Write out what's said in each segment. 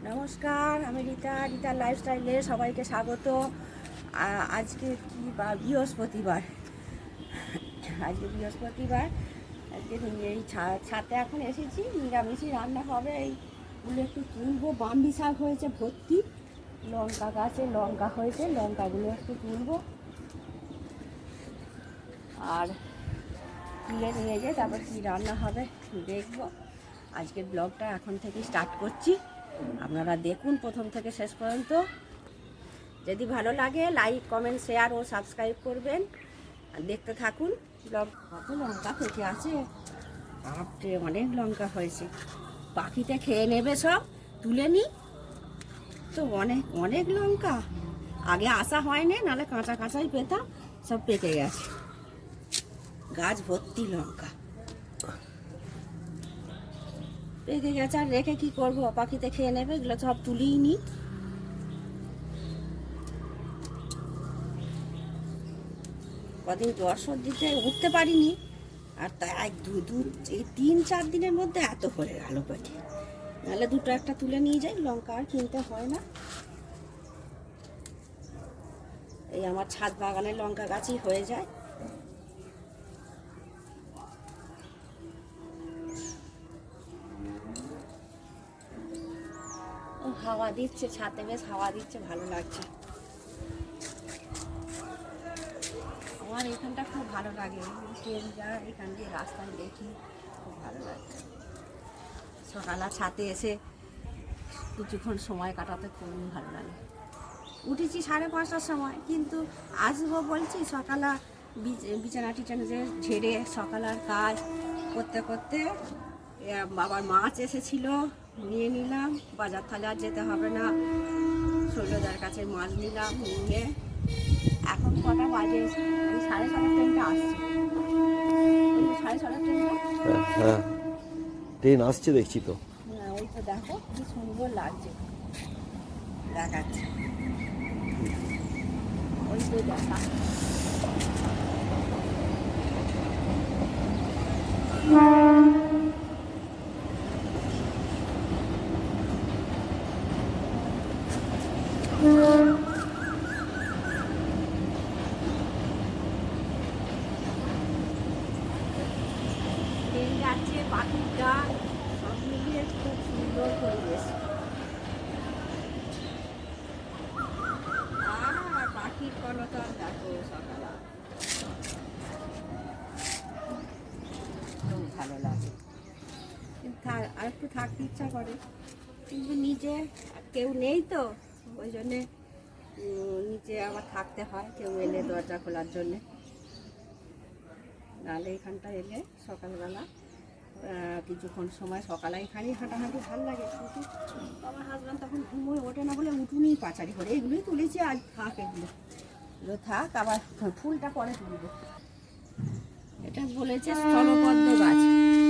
নমস্কার, আমি রিতার লাইফস্টাইলে সবাইকে স্বাগত। আজকে কি বার? বৃহস্পতিবার। আজকে এই ছাদে এখন এসেছি, নিরামিষই রান্না হবে। এইগুলো একটু তুলবো। ব্রাহ্মি শাক হয়েছে ভর্তি, লঙ্কা গাছে লঙ্কা হয়েছে, লঙ্কাগুলো একটু তুলবো আর তুলে নিয়ে যেয়ে তারপর কী রান্না হবে দেখবো। আজকের ব্লগটা এখন থেকে স্টার্ট করছি, আপনারা দেখুন প্রথম থেকে শেষ পর্যন্ত। যদি ভালো লাগে লাইক, কমেন্ট, শেয়ার ও সাবস্ক্রাইব করবেন। আর দেখতে থাকুন ব্লগ। কত লঙ্কা থেকে আছে, বাপরে অনেক লঙ্কা হয়েছে। পাখিতে খেয়ে নেবে সব, তুলে নিই তো। অনেক অনেক লঙ্কা, আগে আসা হয়নি, নাহলে কাঁচা কাঁচাই পেতাম, সব পেকে গেছে। গাছ ভর্তি লঙ্কা পেকে গেছে, আর রেখে কি করবো? পাখিতে খেয়ে নেবে, এগুলো সব তুলেই নিই। কদিন জ্বর সর্দিতে উঠতে পারিনি, আর তাই এই 3-4 দিনের মধ্যে এত হয়ে গেল পেটে। নাহলে দুটো একটা তুলে নিয়ে যাই, লঙ্কা আর কিনতে হয় না। এই আমার ছাদ বাগানের লঙ্কা গাছই হয়ে যায়। হাওয়া দিচ্ছে, ছাদে বেশ হাওয়া দিচ্ছে, ভালো লাগছে। আমার এখানটা খুব ভালো লাগে, ট্রেন যায় এখান দিয়ে, রাস্তায় দেখি, খুব ভালো লাগে। সকালে ছাদে এসে কিছুক্ষণ সময় কাটাতে খুবই ভালো লাগে। উঠেছি 5:30টার সময়, কিন্তু আসবো বলছি সকালে বিছানা টিছানা যে ঝেড়ে সকালের কাজ করতে করতে বাবার মাছ এসেছিল, নিয়ে নিলাম। বাজার থালে আর যেতে হবে না, শৈলজার কাছে মাছ নিলাম, নিয়ে এখন কটা বাজে? 6:30 ট্রেনটা আসছে। 6:30 ট্রেনটা, হ্যাঁ ট্রেন আসছে দেখছি তো। হ্যাঁ ওই তো দেখো কি সুন্দর লাগছে, দেখাচ্ছে ওই তো দেখা। ট্রেন যাচ্ছে, পাখির ডাক, সব মিলিয়ে খুব সুন্দর পরিবেশ। আর পাখির কলতান দেখো সকালে, খুব ভালো লাগে। কিন্তু আর একটু থাকতে ইচ্ছা করে, কিন্তু নিচে কেউ নেই তো, ওই জন্যে নিচে আবার থাকতে হয়, কেউ এলে দরজা খোলার জন্যে। নাহলে এখানটা এলে সকালবেলা কিছুক্ষণ সময় সকালে এখানেই হাঁটাহাঁটি ভালো লাগে। কিন্তু আমার হাজব্যান্ড তখন ঘুমোয় ওঠে না বলে উঠুনি পাচারি করে। এগুলোই তুলেছি, আজ থাক, এগুলো থাক, আবার ফুলটা পরে তুলব। এটা বলেছে স্থলপদ্ম গাছ,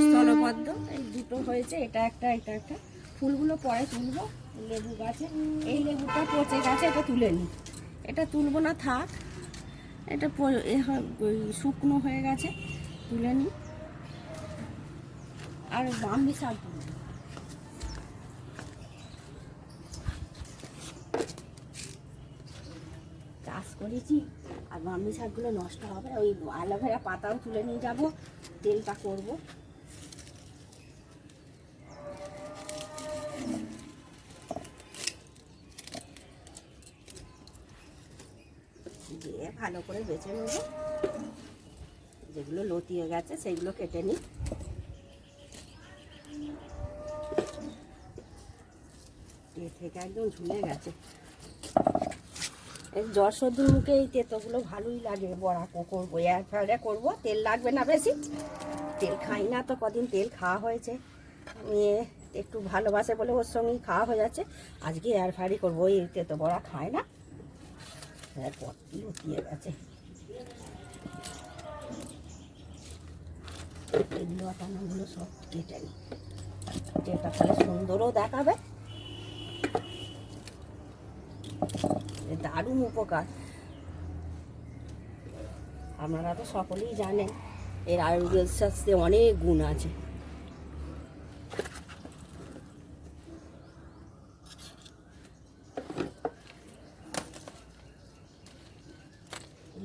স্থলপদ্ম, এই দুটো হয়েছে, এটা একটা ফুলগুলো পরে তুলব। লেবু গাছে, এই লেবুটা পচে গেছে, এটা তুলে নিই। এটা তুলব না, থাক, এটা শুকনো হয়ে গেছে, তুলে নিই। আর ব্রাহ্মি শাক চাষ করেছি, আর ব্রাহ্মি শাকগুলো নষ্ট হবে। ওই অ্যালোভেরা পাতাও তুলে নিয়ে যাব, তেলটা করব। দিয়ে ভালো করে বেছে নেব, যেগুলো লতিয়ে গেছে সেগুলো কেটে নিই। এ থেকে একদম ঝুলে গেছে। এই জ্বর সর্দির মুখে এই তেতোগুলো ভালোই লাগে। বড়া করবো, এয়ার ফ্রায়ারে করবো, তেল লাগবে না বেশি। তেল খাই না তো, কদিন তেল খাওয়া হয়েছে, মেয়ে একটু ভালোবাসে বলে ওর সঙ্গেই খাওয়া হয়ে যাচ্ছে। আজকে এয়ার ফ্রায়ারই করবো, ওই তেতো বড়া খায় না। পটি লতিয়ে গেছে, এগুলো আটানাগুলো সব কেটে নিই, যেটা তাহলে সুন্দরও দেখাবে। দারুণ উপকার, আপনারা তো সকলেই জানেন এর আয়ুর্বেদ শাস্ত্রে অনেক গুণ আছে।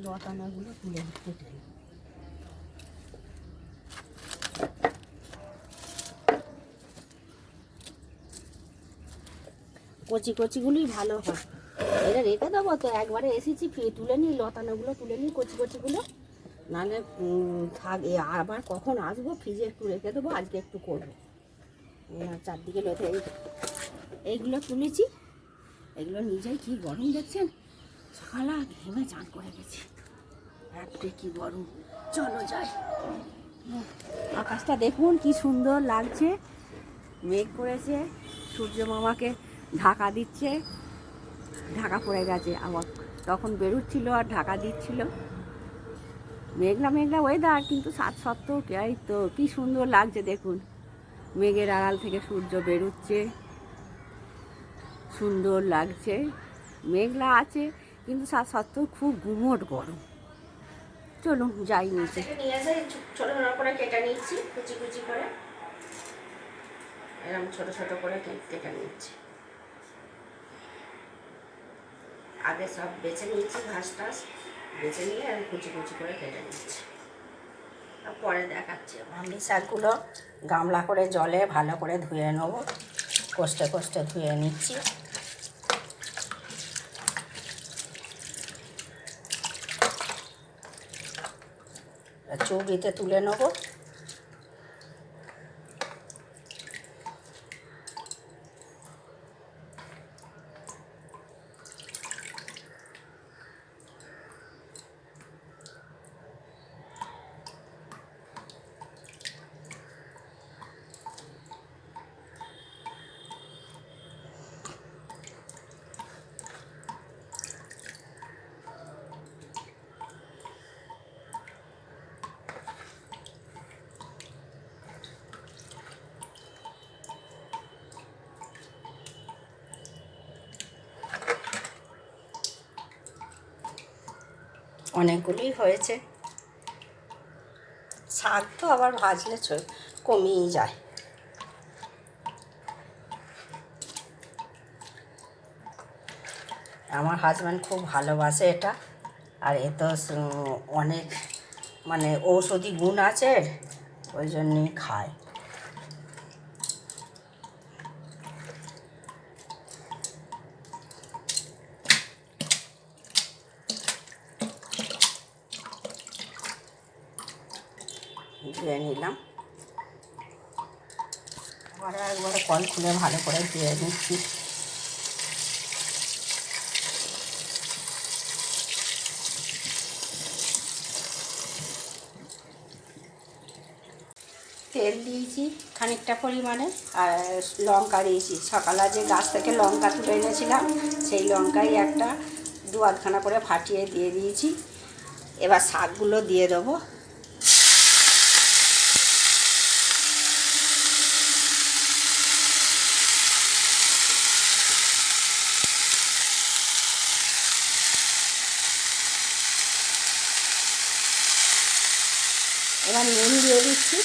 লতানাগুলো তুলে কেটে নিই। কচি কচিগুলোই ভালো হয়। এটা রেখে দেবো তো, একবারে এসেছি ফিরে তুলে নিই, লতানাগুলো তুলে নিই কচি কচিগুলো, নাহলে থাক আবার কখন আসবো, ফ্রিজে একটু রেখে দেবো, আজকে একটু করবো। চারদিকে লোতে এইগুলো তুলেছি, এগুলো নিজেই কি গরম দেখছেন, সকালে ঘেমে চান করে গেছি, রাত্রে কি গরম। চলো যাই। আকাশটা দেখুন কি সুন্দর লাগছে, মেঘ করেছে, সূর্য মামাকে ঢাকা দিচ্ছে, ঢাকা পড়ে গেছে আবার, তখন বেরোচ্ছিল আর ঢাকা দিচ্ছিল। মেঘলা মেঘলা ওয়েদার, কিন্তু সাত সত্ত্বেও এই তো কি সুন্দর লাগছে দেখুন, মেঘের আড়াল থেকে সূর্য বেরোচ্ছে, সুন্দর লাগছে। মেঘলা আছে কিন্তু সাত সত্ত্বেও খুব গুমোট গরম। চলুন যাই নিচে। নিয়ে এসে ছোটো ছোটো করে কেটে নিচ্ছি, কুচি কুচি করে, এরকম ছোটো ছোটো করে কেটে নিচ্ছি। আগে সব বেছে নিয়েছি, ঘাস টাস বেছে নিয়ে আমি কুচি কুচি করে কেটে নিচ্ছি, পরে দেখাচ্ছি। ব্রাহ্মী শাকগুলো গামলা করে জলে ভালো করে ধুয়ে নেব, কষ্টে কষ্টে ধুয়ে নিচ্ছি। চুবড়িতে তুলে নেব। অনেকগুলোই হয়েছে, শাক তো আবার ভাজলে কমিয়ে যায়। আমার হাজব্যান্ড খুব ভালোবাসে এটা, আর এ তো অনেক মানে ঔষধি গুণ আছে, ওই জন্যই খায়। ধুয়ে নিলাম, আরও একবারে কল খুলে ভালো করে ধুয়ে নিচ্ছি। তেল দিয়েছি খানিকটা পরিমাণে, আর লঙ্কা দিয়েছি, সকালে যে গাছ থেকে লঙ্কা তুলে এনেছিলাম সেই লঙ্কাই একটা দু আধখানা করে ফাটিয়ে দিয়ে দিয়েছি। এবার শাকগুলো দিয়ে দেবো। এবার নুন দিয়ে দিচ্ছি,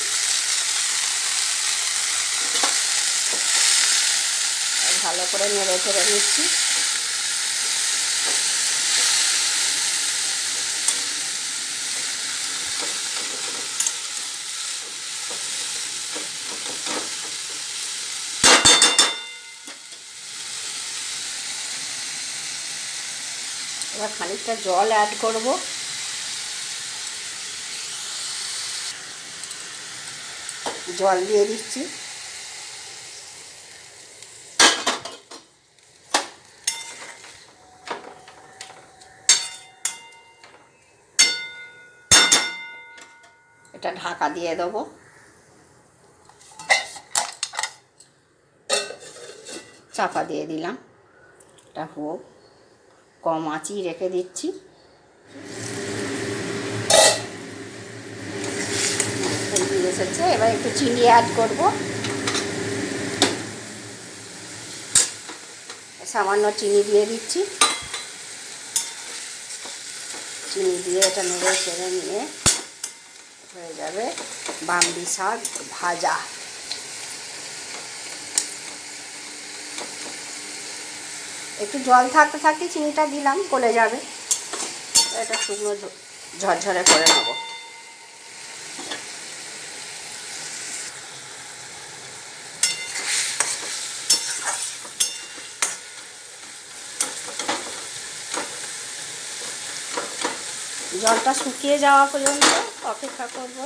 ভালো করে নেড়ে চেড়ে নিচ্ছি। এবার খানিকটা জল অ্যাড করব। জল দিয়ে দিচ্ছি। এটা ঢাকা দিয়ে দেবো। চাপা দিয়ে দিলাম, এটা হোক, কম আঁচই রেখে দিচ্ছি। দিয়ে এসেছে, এবার একটু চিনি অ্যাড করব, সামান্য চিনি দিয়ে দিচ্ছি। চিনি দিয়ে এটা নেড়ে চেড়ে নিয়ে হয়ে যাবে ব্রাহ্মী শাক ভাজা। একটু জল থাকতে থাকতে চিনিটা দিলাম, গলে যাবে। এটা শুকনো ঝরঝরে করে নেব। জলটা শুকিয়ে যাওয়া পর্যন্ত অপেক্ষা করব।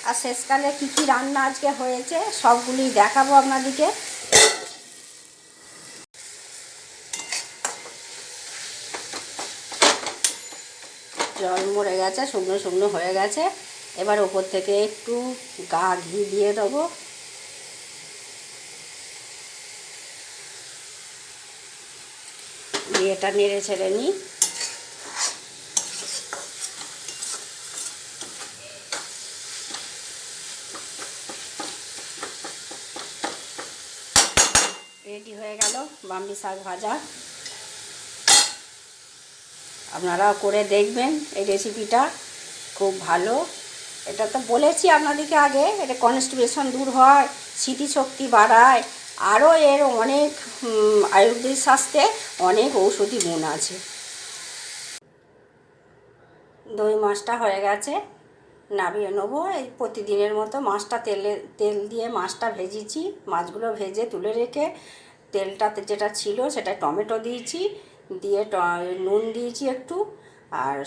আর শেষকালে কী কী রান্না আজকে হয়েছে সবগুলি দেখাবো আপনাদেরকে। জল মরে গেছে, শুকনো শুকনো হয়ে গেছে। এবার ওপর থেকে একটু ঘি দিয়ে দেবো। দিয়ে এটা নেড়ে ছেড়ে নিই। রেডি হয়ে গেল ব্রাহ্মী শাক ভাজা। আপনারাও করে দেখবেন এই রেসিপিটা, খুব ভালো। এটা তো বলেছি আপনাদেরকে আগে, এটা কনস্টিপেশন দূর হয়, স্মৃতিশক্তি বাড়ায়, আরও এর অনেক আয়ুর্বেদিক শাস্ত্রে অনেক ঔষধি গুণ আছে। দই মাছটা হয়ে গেছে, নামিয়ে নেবো। এই প্রতিদিনের মতো মাছটা তেল দিয়ে মাছটা ভেজেছি। মাছগুলো ভেজে তুলে রেখে তেলটাতে যেটা ছিল সেটা টমেটো দিয়েছি, দিয়ে নুন দিয়েছি একটু, আর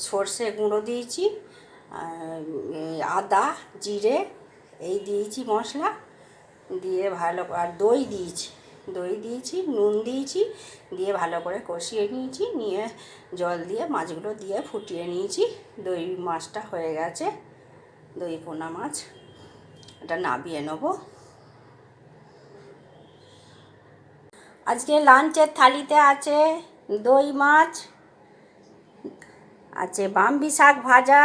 সর্ষে গুঁড়ো দিয়েছি, আদা জিরে এই দিয়েছি মশলা দিয়ে ভালো, আর দই দিয়েছি নুন দিয়েছি, দিয়ে ভালো করে কষিয়ে নিয়েছি। নিয়ে জল দিয়ে মাছগুলো দিয়ে ফুটিয়ে নিয়েছি। দই মাছটা হয়ে গেছে, দই পোনা মাছ। এটা নামিয়ে নেব। আজকে লাঞ্চের থালিতে আছে দই মাছ, আছে ব্রাহ্মী শাক ভাজা,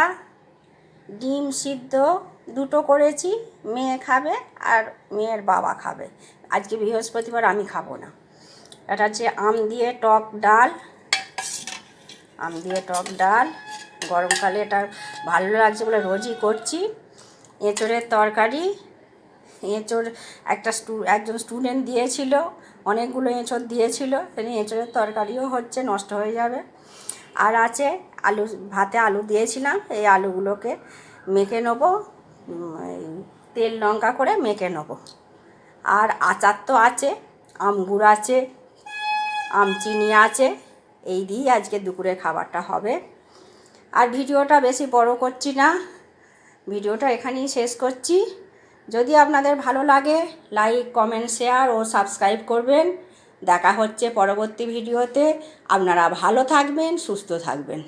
ডিম সিদ্ধ দুটো করেছি, মেয়ে খাবে আর মেয়ের বাবা খাবে। আজকে বৃহস্পতিবার, আমি খাবো না। এটা হচ্ছে আম দিয়ে টক ডাল। গরমকালে এটা ভালো লাগছে বলে রোজই করছি। এঁচোড়ের তরকারি, একজন স্টুডেন্ট দিয়েছিল, অনেকগুলো এঁচোড় দিয়েছিল, এঁচোড়ের তরকারিও হচ্ছে, নষ্ট হয়ে যাবে। আর আছে আলু, ভাতে আলু দিয়েছিলাম, এই আলুগুলোকে মেখে নেবো, তেল লঙ্কা করে মেখে নেবো। আর আচার তো আছে, আমগুড় আছে, আমচিনি আছে, এই দিয়েই আজকে দুপুরের খাবারটা হবে। আর ভিডিওটা বেশি বড় করছি না, ভিডিওটা এখানেই শেষ করছি। যদি আপনাদের ভালো লাগে লাইক কমেন্ট শেয়ার ও সাবস্ক্রাইব করবেন। দেখা হচ্ছে পরবর্তী ভিডিওতে। আপনারা ভালো থাকবেন, সুস্থ থাকবেন।